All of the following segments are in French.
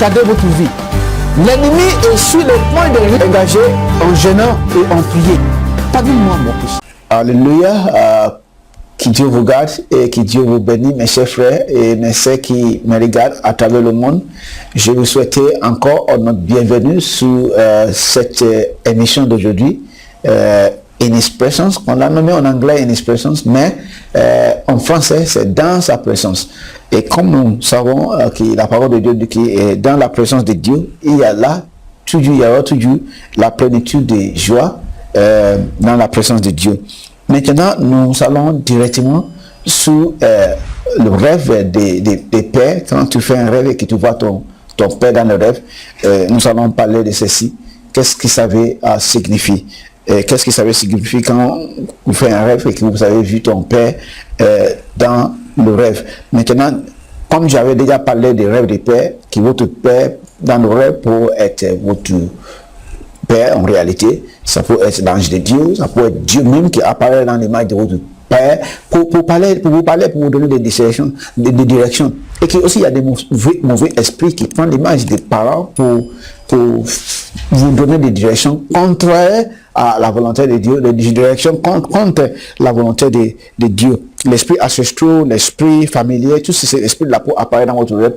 barricader votre vie. L'ennemi est sur le point de engager en jeûnant et en prier. Pardonne-moi mon fils. Alléluia. Que Dieu vous garde et que Dieu vous bénisse, mes chers frères et mes sœurs qui me regardent à travers le monde. Je vous souhaite encore notre bienvenue sur cette émission d'aujourd'hui. In His Presence, on l'a nommé en anglais In His Presence, mais en français c'est dans sa présence. Et comme nous savons que la parole de Dieu dit que dans la présence de Dieu, il y a là toujours, il y aura toujours la plénitude de joie dans la présence de Dieu. Maintenant, nous allons directement sur le rêve des pères. Quand tu fais un rêve et que tu vois ton père dans le rêve, nous allons parler de ceci. Qu'est-ce que ça veut signifier? Qu'est-ce que ça veut signifier quand vous faites un rêve et que vous avez vu ton père dans le rêve? Maintenant, comme j'avais déjà parlé des rêves des pères, que votre père dans le rêve pour être votre père en réalité, ça peut être l'ange de Dieu, ça peut être Dieu même qui apparaît dans l'image de votre père pour vous parler, pour vous donner des directions, des directions. Et qu'il aussi il y a des mauvais esprits qui prennent l'image des parents pour vous donner des directions contraires à la volonté de Dieu, des directions contre la volonté de Dieu. L'esprit ancestral, l'esprit familier, tous ces esprits-là pour apparaître dans votre rêve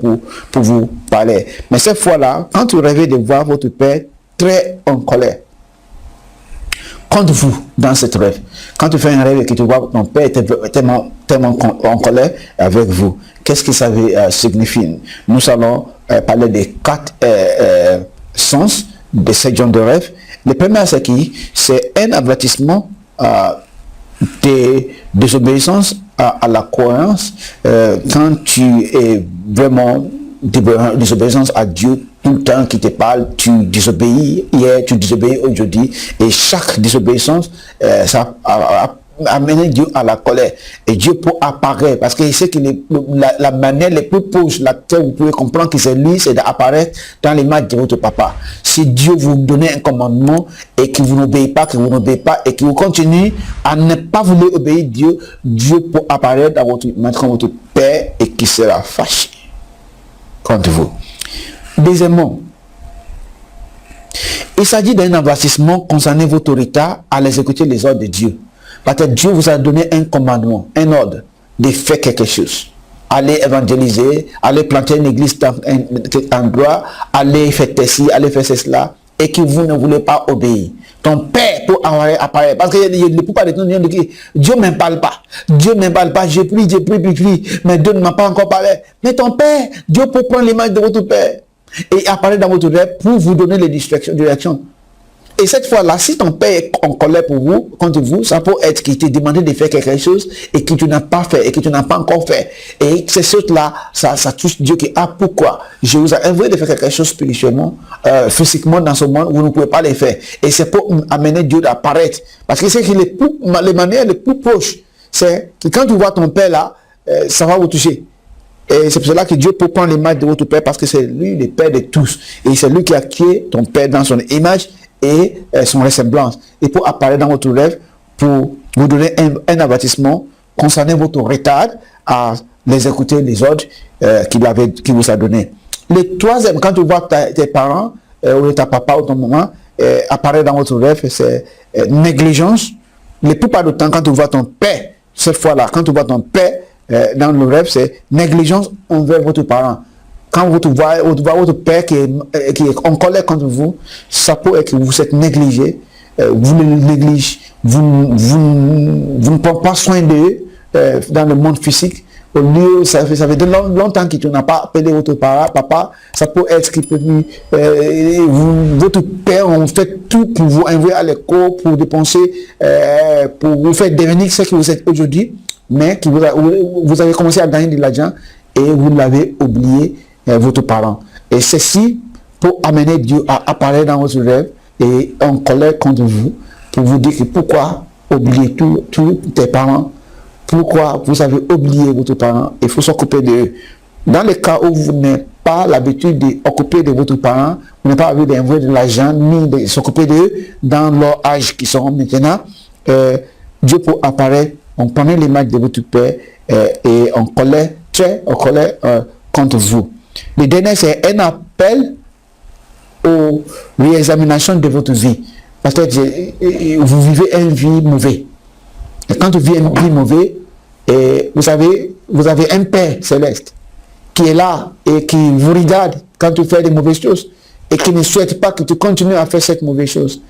pour vous parler. Mais cette fois-là, quand vous rêvez de voir votre père très en colère contre vous dans cette rêve, quand tu fais un rêve et que tu vois ton père tellement en colère avec vous, qu'est-ce que ça veut signifier? Nous allons parler des 4 sens de ce genre de rêve. Le premier, c'est un avertissement de désobéissance à la croyance. Quand tu es vraiment désobéissance à Dieu tout le temps qui te parle, tu désobéis hier, tu désobéis aujourd'hui, et chaque désobéissance, ça amener Dieu à la colère. Et Dieu peut apparaître, parce qu'il sait que la manière la plus proche, laquelle vous pouvez comprendre que c'est lui, c'est d'apparaître dans l'image de votre papa. Si Dieu vous donne un commandement et que vous n'obéissez pas, et que vous continuez à ne pas vouloir obéir Dieu, Dieu peut apparaître dans votre image comme votre père et qui sera fâché contre vous. Deuxièmement, il s'agit d'un avertissement concernant votre retard à exécuter les ordres de Dieu. Parce que Dieu vous a donné un commandement, un ordre de faire quelque chose. Allez évangéliser, allez planter une église dans un endroit, allez faire ceci, allez faire cela, et que vous ne voulez pas obéir. Ton père peut apparaître, parce que la plupart des temps, Dieu ne me parle pas. Dieu ne me parle pas, je prie, mais Dieu ne m'a pas encore parlé. Mais ton père, Dieu peut prendre l'image de votre père et apparaître dans votre rêve pour vous donner les directions. Et cette fois-là, si ton père est en colère pour vous, contre vous, ça peut être qu'il t'a demandé de faire quelque chose et que tu n'as pas fait et que tu n'as pas encore fait. Et ces choses-là, ça touche Dieu qui a pourquoi je vous ai envoyé de faire quelque chose spirituellement, physiquement dans ce monde, vous ne pouvez pas le faire. Et c'est pour amener Dieu d'apparaître. Parce que c'est que les manières les plus proches, c'est que quand tu vois ton père là, ça va vous toucher. Et c'est pour cela que Dieu peut prendre l'image de votre père parce que c'est lui le père de tous. Et c'est lui qui a créé ton père dans son image et son ressemblance. Et pour apparaître dans votre rêve, pour vous donner un avertissement concernant votre retard à exécuter les ordres qu'il vous a donné. Le troisième, quand tu vois tes parents, ou ta papa ou ton maman, apparaître dans votre rêve, c'est négligence. La plupart du temps, quand tu vois ton père, cette fois-là, quand tu vois ton père dans le rêve, c'est négligence envers votre parent. Quand vous voyez votre père qui est en colère contre vous, ça peut être que vous êtes négligé, vous le négligez, vous ne prenez pas soin d'eux dans le monde physique. Au lieu, ça fait longtemps que tu n'as pas appelé votre papa, ça peut être que votre père a fait tout pour vous envoyer à l'école, pour dépenser, pour vous faire devenir ce que vous êtes aujourd'hui, mais que vous avez commencé à gagner de l'argent et vous l'avez oublié. Votre parent. Et ceci pour amener Dieu à apparaître dans votre rêve et en colère contre vous, pour vous dire que pourquoi oublier tous tes parents, pourquoi vous avez oublié votre parent, il faut s'occuper d'eux. Dans le cas où vous n'avez pas l'habitude d'occuper de votre parent, vous n'avez pas envie d'envoyer de l'argent, ni de s'occuper d'eux dans leur âge qui sont maintenant, Dieu peut apparaître en prenant l'image de votre père et en colère, très en colère contre vous. Le dernier, c'est un appelle aux réexaminations de votre vie. Peut-être vous vivez une vie mauvaise. Et quand vous vivez une vie mauvaise, et vous savez, vous avez un Père céleste qui est là et qui vous regarde quand tu fais des mauvaises choses et qui ne souhaite pas que tu continues à faire cette mauvaise chose.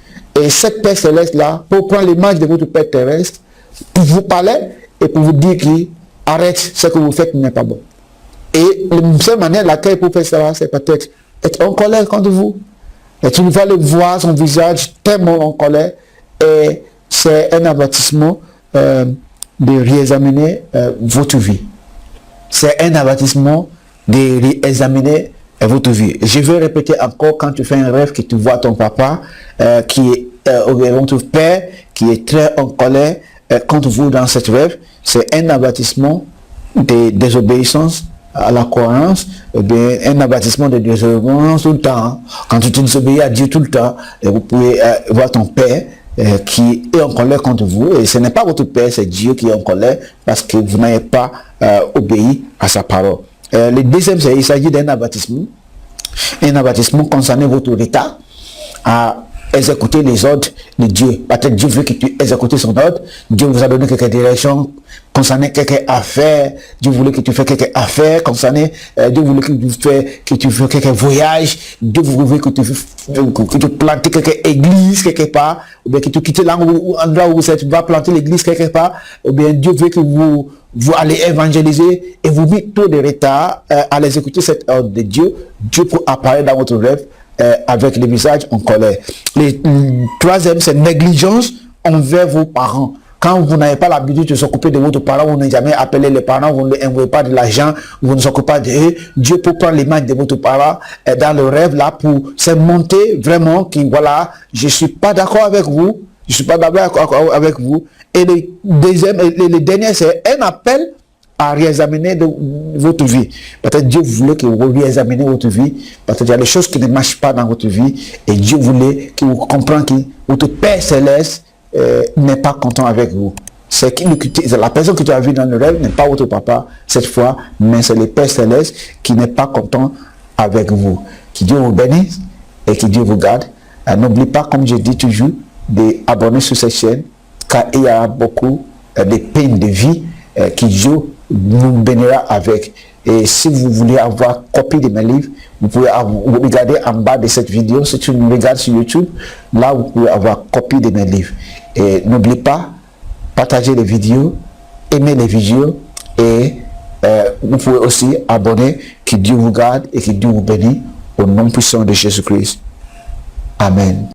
Et cette Père céleste-là, pour prendre l'image de votre Père terrestre, pour vous parler et pour vous dire qu'il arrête ce que vous faites n'est pas bon. Et la seule manière laquelle pour faire cela, c'est peut-être être en colère contre vous. Et tu vas le voir, son visage tellement en colère. Et c'est un avertissement de réexaminer votre vie. C'est un avertissement de réexaminer votre vie. Je veux répéter encore, quand tu fais un rêve que tu vois ton papa qui est ton père qui est très en colère contre vous dans cette rêve, c'est un avertissement de désobéissance à la croyance, bien, un avertissement de désobéissance tout le temps. Quand tu te désobéis à Dieu tout le temps, vous pouvez voir ton père qui est en colère contre vous, et ce n'est pas votre père, c'est Dieu qui est en colère parce que vous n'avez pas obéi à sa parole. Le deuxième, il s'agit d'un avertissement concernant votre état à exécuter les ordres de Dieu. Peut-être Dieu veut que tu exécutes son ordre. Dieu vous a donné quelques directions concernant quelques affaires. Dieu voulait que tu fasses quelques affaires concernant. Dieu voulait que tu fasses quelques voyages. Dieu voulait que tu plantes quelques églises quelque part. Ou bien que tu quittes l'endroit où tu vas planter l'église quelque part. Ou bien Dieu veut que vous allez évangéliser et vous mettez tout de retard à l'exécuter cet ordre de Dieu. Dieu peut apparaître dans votre rêve avec le visage en colère. Le troisième, c'est négligence envers vos parents. Quand vous n'avez pas l'habitude de s'occuper de votre parent, vous n'avez jamais appelé les parents, vous ne envoyez pas de l'argent, vous ne s'occupez pas d'eux. Dieu peut prendre l'image de votre parent dans le rêve là pour se monter vraiment que voilà, je ne suis pas d'accord avec vous, je ne suis pas d'accord avec vous. Et le deuxième, et le dernier, c'est un appel à réexaminer votre vie. Peut-être Dieu voulait que vous réexaminiez votre vie. Peut-être qu'il y a des choses qui ne marchent pas dans votre vie. Et Dieu voulait que vous compreniez que votre Père céleste n'est pas content avec vous. C'est la personne que tu as vue dans le rêve n'est pas votre papa cette fois, mais c'est le Père céleste qui n'est pas content avec vous. Que Dieu vous bénisse et que Dieu vous garde. N'oublie pas, comme je dis toujours, d'abonner sur cette chaîne, car il y a beaucoup de peines de vie que Dieu vous bénira avec. Et si vous voulez avoir copie de mes livres, vous pouvez regarder en bas de cette vidéo. Si tu me regardes sur YouTube, là vous pouvez avoir copie de mes livres. Et n'oubliez pas, partagez les vidéos, aimez les vidéos et vous pouvez aussi abonner. Que Dieu vous garde et que Dieu vous bénisse au nom puissant de Jésus-Christ. Amen.